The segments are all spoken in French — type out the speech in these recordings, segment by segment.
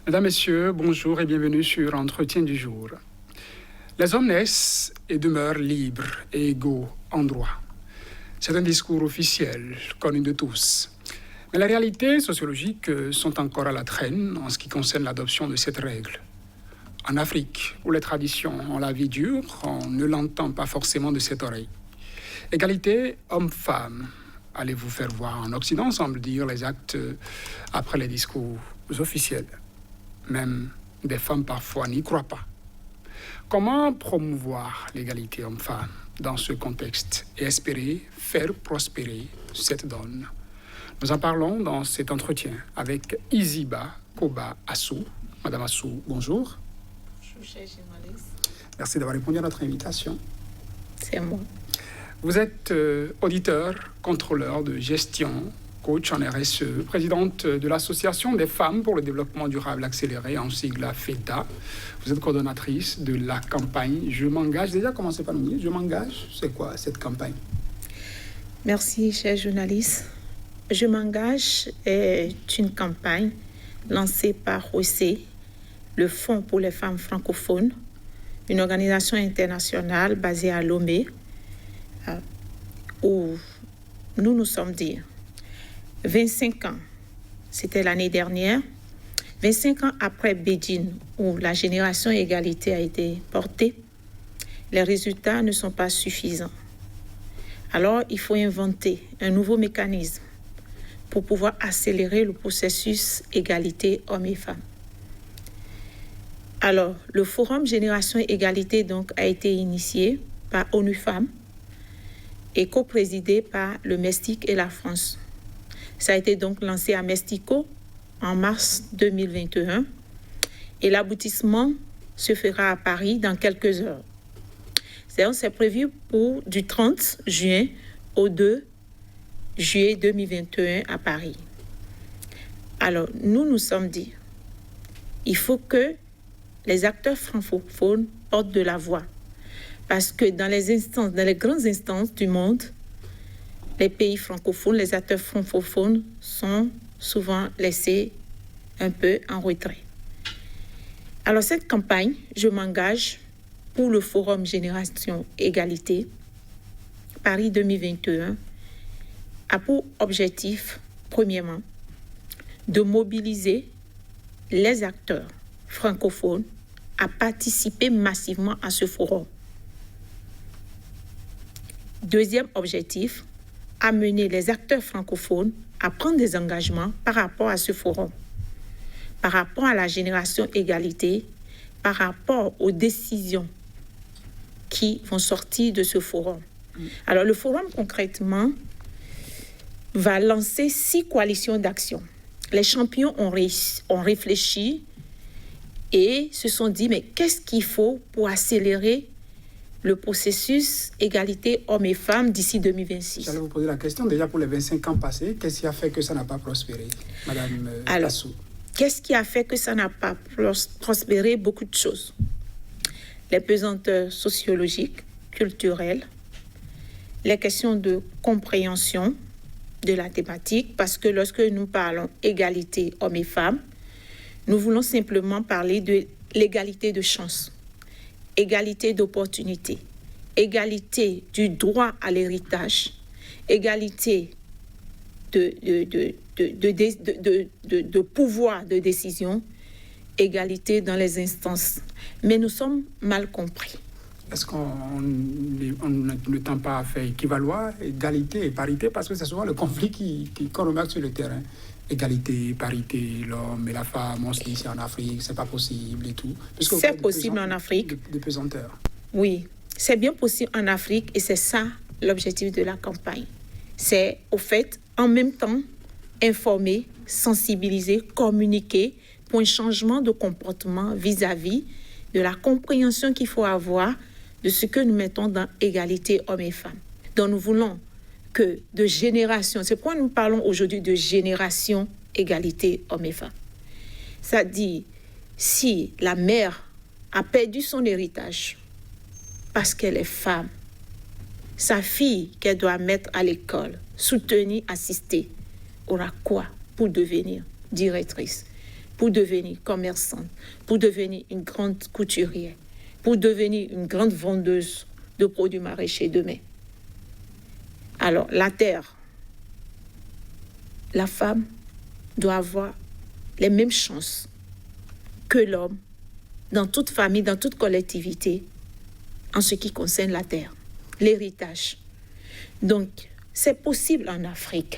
Mesdames, Messieurs, bonjour et bienvenue sur Entretien du jour. Les hommes naissent et demeurent libres et égaux en droit. C'est un discours officiel, connu de tous. Mais les réalités sociologiques sont encore à la traîne en ce qui concerne l'adoption de cette règle. En Afrique, où les traditions ont la vie dure, on ne l'entend pas forcément de cette oreille. Égalité homme-femme. Allez vous faire voir en Occident, semble dire les actes après les discours officiels. Même des femmes parfois n'y croient pas. Comment promouvoir l'égalité homme-femme dans ce contexte et espérer faire prospérer cette donne? Nous en parlons dans cet entretien avec Isiba Koba Assou. Madame Assou, bonjour. Bonjour, cher journaliste. Merci d'avoir répondu à notre invitation. C'est moi. Vous êtes auditeur, contrôleur de gestion, coach en RSE, présidente de l'Association des femmes pour le développement durable accéléré, en sigle FEDA. Vous êtes coordonnatrice de la campagne Je m'engage. Déjà, commencez par nous dire, Je m'engage, c'est quoi cette campagne? Merci, cher journaliste. Je m'engage est une campagne lancée par OC, le Fonds pour les femmes francophones, une organisation internationale basée à Lomé, où nous nous sommes dit 25 ans, c'était l'année dernière, 25 ans après Beijing, où la génération égalité a été portée, les résultats ne sont pas suffisants. Alors, il faut inventer un nouveau mécanisme pour pouvoir accélérer le processus égalité hommes et femmes. Alors, le Forum Génération Égalité donc, a été initié par ONU Femmes et coprésidé par le Mexique et la France. Ça a été donc lancé à Mexico en mars 2021 et l'aboutissement se fera à Paris dans quelques heures. C'est prévu pour du 30 juin au 2 juillet 2021 à Paris. Alors, nous nous sommes dit, il faut que les acteurs francophones portent de la voix. Parce que dans les grandes instances du monde, les pays francophones, les acteurs francophones sont souvent laissés un peu en retrait. Alors cette campagne, Je m'engage pour le Forum Génération Égalité, Paris 2021, a pour objectif, premièrement, de mobiliser les acteurs francophones à participer massivement à ce forum. Deuxième objectif, amener les acteurs francophones à prendre des engagements par rapport à ce forum, par rapport à la génération égalité, par rapport aux décisions qui vont sortir de ce forum. Alors, le forum, concrètement, va lancer 6 coalitions d'action. Les champions ont réfléchi et se sont dit, mais qu'est-ce qu'il faut pour accélérer le processus égalité hommes et femmes d'ici 2026. J'allais vous poser la question, déjà pour les 25 ans passés, qu'est-ce qui a fait que ça n'a pas prospéré, Madame Assou? Qu'est-ce qui a fait que ça n'a pas prospéré? Beaucoup de choses. Les pesanteurs sociologiques, culturelles, les questions de compréhension de la thématique, parce que lorsque nous parlons égalité hommes et femmes, nous voulons simplement parler de l'égalité de chance, égalité d'opportunité, égalité du droit à l'héritage, égalité de pouvoir de décision, égalité dans les instances. Mais nous sommes mal compris. Est-ce qu'on ne tend pas à faire équivaloir égalité et parité, parce que c'est souvent le conflit qu'on remarque sur le terrain. Égalité, parité, l'homme et la femme, on se dit c'est en Afrique, c'est pas possible et tout. C'est possible en Afrique. De pesanteur. Oui, c'est bien possible en Afrique et c'est ça l'objectif de la campagne. C'est au fait, en même temps, informer, sensibiliser, communiquer pour un changement de comportement vis-à-vis de la compréhension qu'il faut avoir de ce que nous mettons dans égalité hommes et femmes. Donc nous voulons que de génération, c'est pourquoi nous parlons aujourd'hui de génération égalité hommes et femmes. Ça dit, si la mère a perdu son héritage parce qu'elle est femme, sa fille qu'elle doit mettre à l'école, soutenir, assister, aura quoi pour devenir directrice, pour devenir commerçante, pour devenir une grande couturière, pour devenir une grande vendeuse de produits maraîchers demain. Alors, la terre, la femme doit avoir les mêmes chances que l'homme dans toute famille, dans toute collectivité, en ce qui concerne la terre, l'héritage. Donc, c'est possible en Afrique.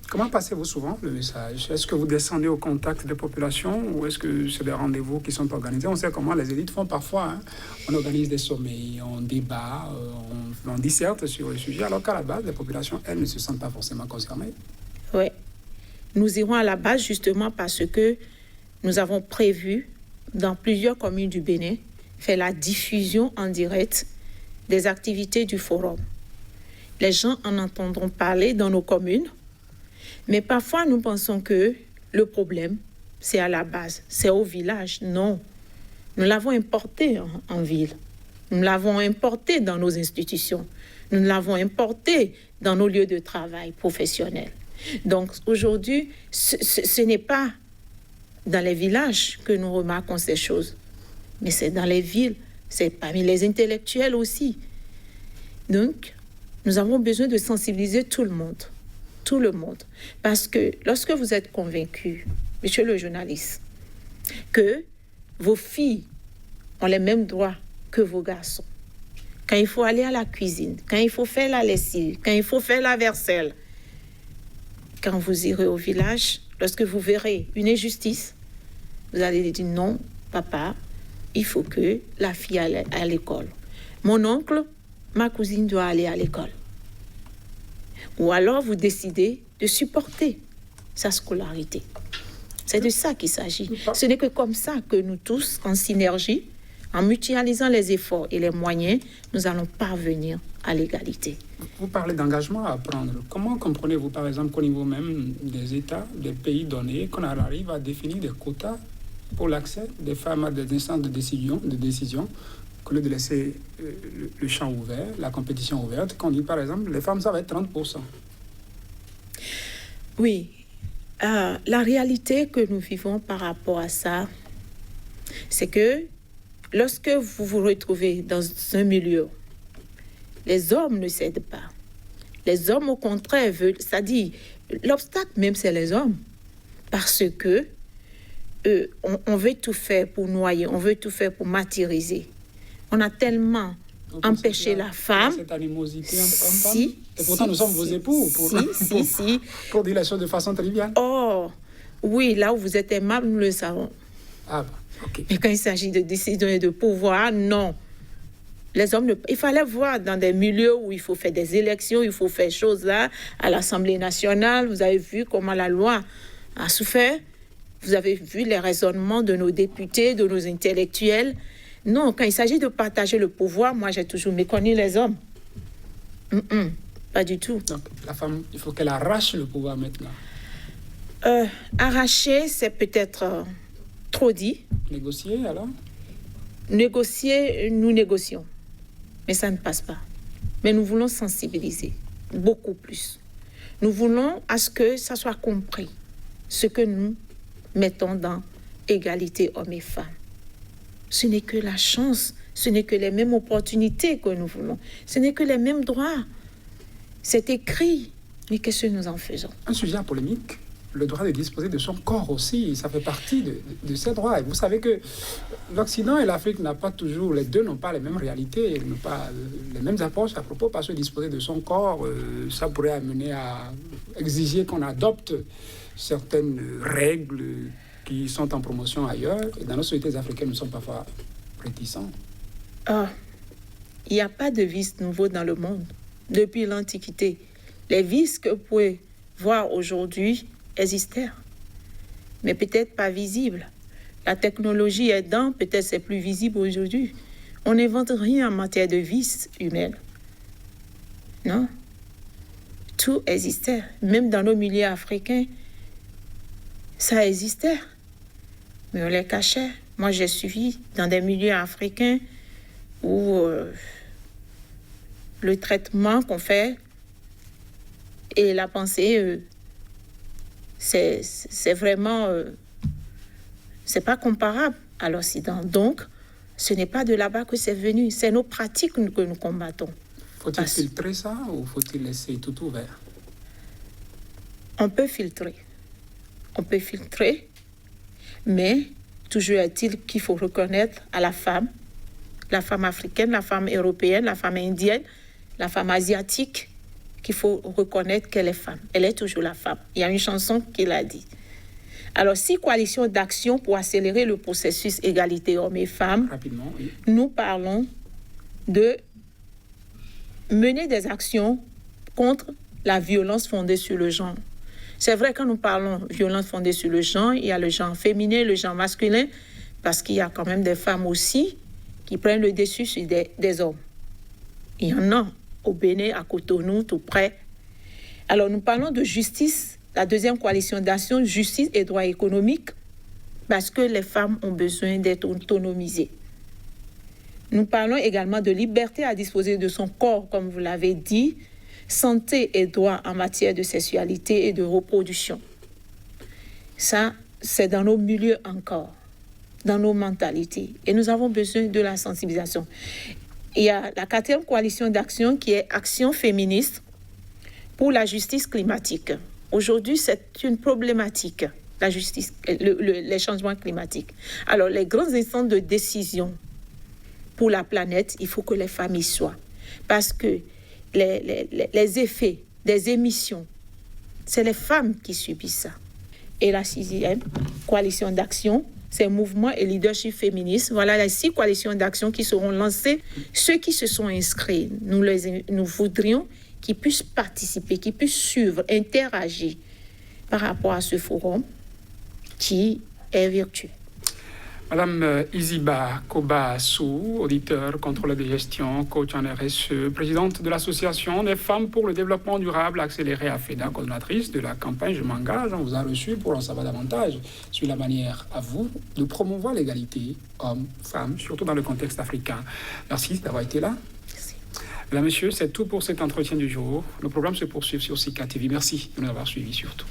Comment passez-vous souvent le message? Est-ce que vous descendez au contact des populations ou est-ce que c'est des rendez-vous qui sont organisés? On sait comment les élites font parfois. Hein. On organise des sommets, on débat, on disserte sur le sujet, alors qu'à la base, les populations, elles, ne se sentent pas forcément concernées. Oui. Nous irons à la base justement parce que nous avons prévu, dans plusieurs communes du Bénin, faire la diffusion en direct des activités du forum. Les gens en entendront parler dans nos communes, mais parfois nous pensons que le problème, c'est à la base, c'est au village. Non, nous l'avons importé en ville, nous l'avons importé dans nos institutions, nous l'avons importé dans nos lieux de travail professionnels. Donc aujourd'hui, ce n'est pas dans les villages que nous remarquons ces choses, mais c'est dans les villes, c'est parmi les intellectuels aussi. Donc, nous avons besoin de sensibiliser tout le monde, parce que lorsque vous êtes convaincu, monsieur le journaliste, que vos filles ont les mêmes droits que vos garçons, quand il faut aller à la cuisine, quand il faut faire la lessive, quand il faut faire la vaisselle, quand vous irez au village, lorsque vous verrez une injustice, vous allez dire non, papa, il faut que la fille aille à l'école. Mon oncle, ma cousine doit aller à l'école. Ou alors vous décidez de supporter sa scolarité. C'est de ça qu'il s'agit. Ce n'est que comme ça que nous tous, en synergie, en mutualisant les efforts et les moyens, nous allons parvenir à l'égalité. Vous parlez d'engagement à prendre. Comment comprenez-vous, par exemple, qu'au niveau même des États, des pays donnés, qu'on arrive à définir des quotas pour l'accès des femmes à des instances de décision, qu'au lieu de laisser le champ ouvert, la compétition ouverte, qu'on dit, par exemple, les femmes, ça va être 30%. Oui. La réalité que nous vivons par rapport à ça, c'est que lorsque vous vous retrouvez dans un milieu, les hommes ne cèdent pas. Les hommes, au contraire, veulent... C'est-à-dire, l'obstacle même, c'est les hommes. Parce que on veut tout faire pour noyer, on veut tout faire pour martyriser. On a tellement empêché la femme... Cette animosité homme-femme. Et pourtant, nous sommes vos époux pour dire les choses de façon triviale. Oh, oui, là où vous êtes aimable, nous le savons. Ah, ok. Mais quand il s'agit de décision et de pouvoir, non. Les hommes, il fallait voir dans des milieux où il faut faire des élections, il faut faire choses là, à l'Assemblée nationale. Vous avez vu comment la loi a souffert. Vous avez vu les raisonnements de nos députés, de nos intellectuels. Non, quand il s'agit de partager le pouvoir, moi, j'ai toujours méconnu les hommes. Pas du tout. Donc, la femme, il faut qu'elle arrache le pouvoir maintenant. Arracher, c'est peut-être trop dit. Négocier, alors? Négocier, nous négocions. Mais ça ne passe pas. Mais nous voulons sensibiliser beaucoup plus. Nous voulons à ce que ça soit compris, ce que nous mettons dans égalité hommes et femmes. Ce n'est que la chance, ce n'est que les mêmes opportunités que nous voulons. Ce n'est que les mêmes droits. C'est écrit. Mais qu'est-ce que nous en faisons? Un sujet à polémique. Le droit de disposer de son corps aussi, ça fait partie de ses droits. Et vous savez que l'Occident et l'Afrique les deux n'ont pas les mêmes réalités, n'ont pas les mêmes approches à propos, parce que disposer de son corps, ça pourrait amener à exiger qu'on adopte certaines règles qui sont en promotion ailleurs. Et dans nos sociétés africaines, nous sommes parfois réticents. Il n'y a pas de vice nouveau dans le monde. Depuis l'Antiquité, les vices que vous pouvez voir aujourd'hui existèrent, mais peut-être pas visibles. La technologie aidant, peut-être c'est plus visible aujourd'hui. On n'invente rien en matière de vices humains. Non. Tout existait. Même dans nos milieux africains, ça existait. Mais on les cachait. Moi, j'ai suivi dans des milieux africains où le traitement qu'on fait et la pensée... c'est vraiment Ce n'est pas comparable à l'Occident. Donc, ce n'est pas de là-bas que c'est venu. C'est nos pratiques que nous combattons. Faut-il filtrer ça ou faut-il laisser tout ouvert? On peut filtrer. On peut filtrer, mais toujours est-il qu'il faut reconnaître à la femme africaine, la femme européenne, la femme indienne, la femme asiatique, qu'il faut reconnaître qu'elle est femme. Elle est toujours la femme. Il y a une chanson qui l'a dit. Alors, 6 coalitions d'action pour accélérer le processus égalité hommes et femmes. Rapidement, oui. Nous parlons de mener des actions contre la violence fondée sur le genre. C'est vrai, quand nous parlons de violence fondée sur le genre, il y a le genre féminin, le genre masculin, parce qu'il y a quand même des femmes aussi qui prennent le dessus sur des hommes. Il y en a au Bénin, à Cotonou, tout près. Alors, nous parlons de justice, la deuxième coalition d'action, justice et droits économiques, parce que les femmes ont besoin d'être autonomisées. Nous parlons également de liberté à disposer de son corps, comme vous l'avez dit, santé et droits en matière de sexualité et de reproduction. Ça, c'est dans nos milieux encore, dans nos mentalités. Et nous avons besoin de la sensibilisation. Il y a la 4e coalition d'action qui est Action féministe pour la justice climatique. Aujourd'hui, c'est une problématique, la justice, les changements climatiques. Alors, les grandes instances de décision pour la planète, il faut que les femmes y soient. Parce que les effets des émissions, c'est les femmes qui subissent ça. Et la 6e coalition d'action, c'est mouvement et leadership féministe. Voilà les 6 coalitions d'action qui seront lancées. Ceux qui se sont inscrits, nous voudrions qu'ils puissent participer, qu'ils puissent suivre, interagir par rapport à ce forum qui est vertueux. Madame Isiba Koba-Assou, auditeur contrôleur de gestion, coach en RSE, présidente de l'association des femmes pour le développement durable accéléré à FEDA, coordonnatrice de la campagne Je m'engage. On vous a reçu pour en savoir davantage sur la manière à vous de promouvoir l'égalité hommes-femmes, surtout dans le contexte africain. Merci d'avoir été là. Merci. Mesdames, Messieurs, c'est tout pour cet entretien du jour. Le programme se poursuit sur Sika TV. Merci de nous avoir suivis surtout.